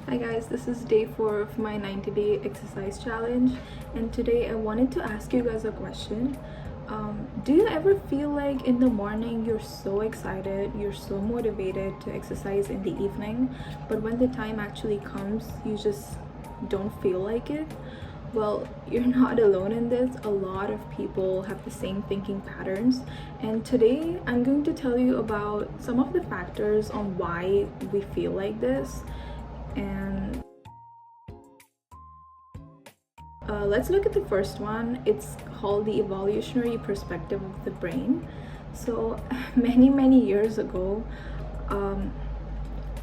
Hi guys, this is day 4 of my 90-day exercise challenge, and today I wanted to ask you guys a question. Do you ever feel like in the morning you're so excited, you're so motivated to exercise in the evening, but when the time actually comes, you just don't feel like it? Well, you're not alone in this. A lot of people have the same thinking patterns, and today I'm going to tell you about some of the factors on why we feel like this. And let's look at the first one. It's called the evolutionary perspective of the brain. So many years ago,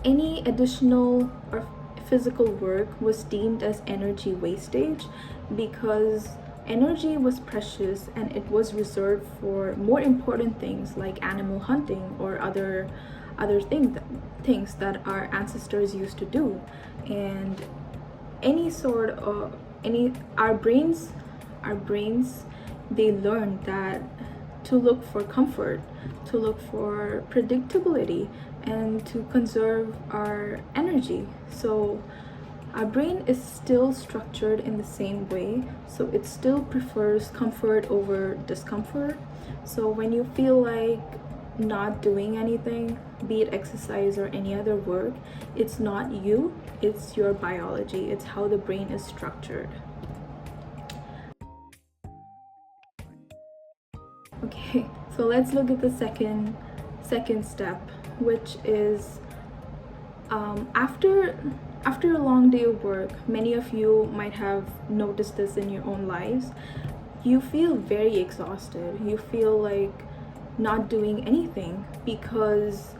any additional or physical work was deemed as energy wastage because energy was precious and it was reserved for more important things like animal hunting or other things that our ancestors used to do. And any sort of any our brains, they learned that to look for comfort, to look for predictability, and to conserve our energy. So our brain is still structured in the same way, so it still prefers comfort over discomfort. So when you feel like not doing anything, be it exercise or any other work, it's not you, it's your biology, it's how the brain is structured. Okay, so let's look at the second step, which is after a long day of work. Many of you might have noticed this in your own lives. You feel very exhausted. You feel like not doing anything because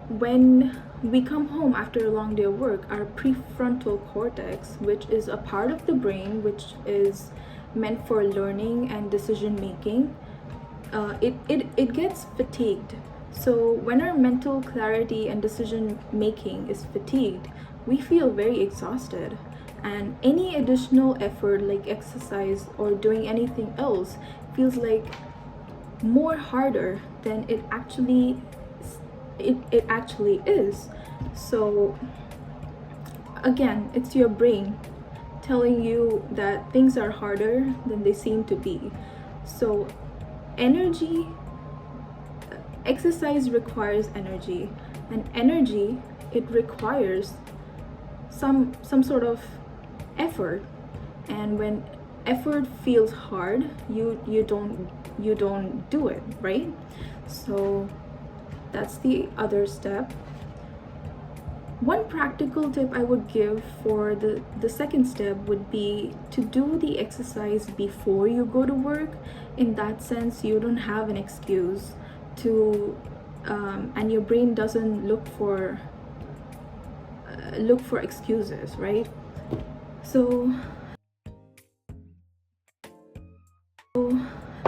when we come home after a long day of work, our prefrontal cortex, which is a part of the brain which is meant for learning and decision making, it gets fatigued. So when our mental clarity and decision making is fatigued, we feel very exhausted, and any additional effort like exercise or doing anything else feels like more harder than it actually is. So again, it's your brain telling you that things are harder than they seem to be. So exercise requires energy, and energy, it requires some sort of effort. And when effort feels hard, you don't do it, right? So that's the other step. One practical tip I would give for the second step would be to do the exercise before you go to work. In that sense, you don't have an excuse to and your brain doesn't look for excuses, right? So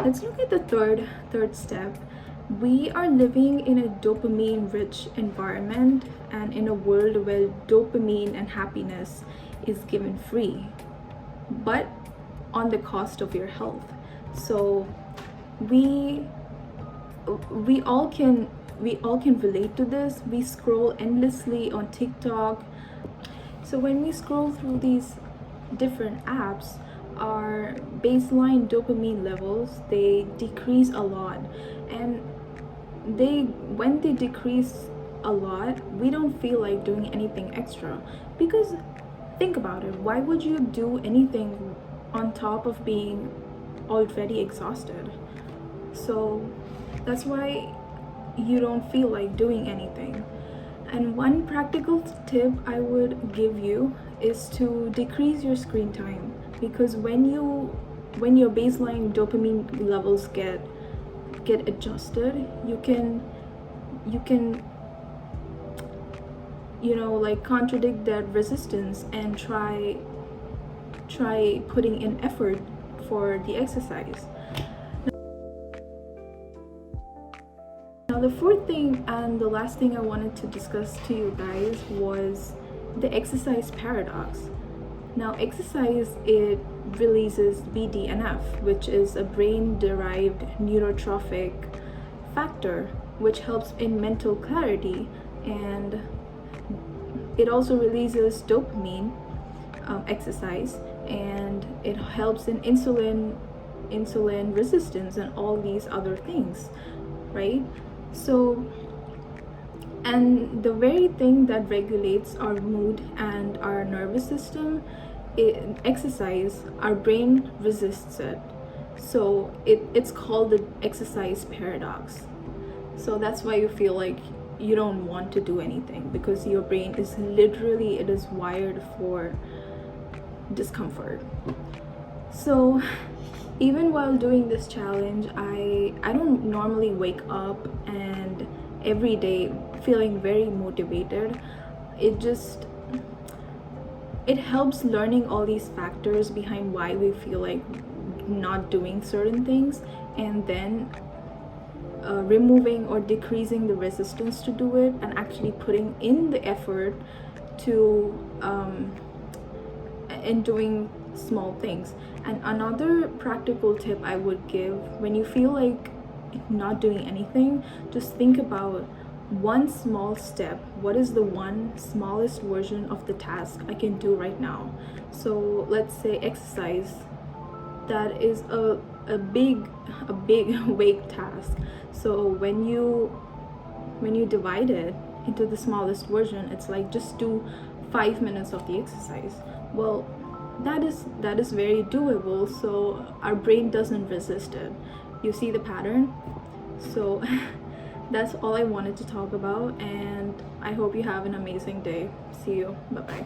let's look at the third step. We are living in a dopamine rich environment and in a world where dopamine and happiness is given free, but on the cost of your health. So we all can relate to this. We scroll endlessly on TikTok. So when we scroll through these different apps, our baseline dopamine levels, they decrease a lot. And when they decrease a lot, we don't feel like doing anything extra, because think about it, why would you do anything on top of being already exhausted? So that's why you don't feel like doing anything. And one practical tip I would give you is to decrease your screen time, because when your baseline dopamine levels get adjusted, you can like contradict that resistance and try putting in effort for the exercise. Now the fourth thing and the last thing I wanted to discuss to you guys was the exercise paradox. Now exercise, it releases BDNF, which is a brain-derived neurotrophic factor which helps in mental clarity, and it also releases dopamine, exercise, and it helps in insulin resistance and all these other things, right? So, and the very thing that regulates our mood and our nervous system, exercise, our brain resists it. So it's called the exercise paradox. So that's why you feel like you don't want to do anything, because your brain is literally, it is wired for discomfort. So even while doing this challenge, I don't normally wake up and every day feeling very motivated. It helps learning all these factors behind why we feel like not doing certain things, and then removing or decreasing the resistance to do it, and actually putting in the effort to in doing small things. And another practical tip I would give, when you feel like not doing anything, just think about one small step. What is the one smallest version of the task I can do right now? So let's say exercise, that is a big weight task. So when you divide it into the smallest version, it's like just do 5 minutes of the exercise. Well, that is very doable, so our brain doesn't resist it. You see the pattern? So that's all I wanted to talk about, and I hope you have an amazing day. See you. Bye bye.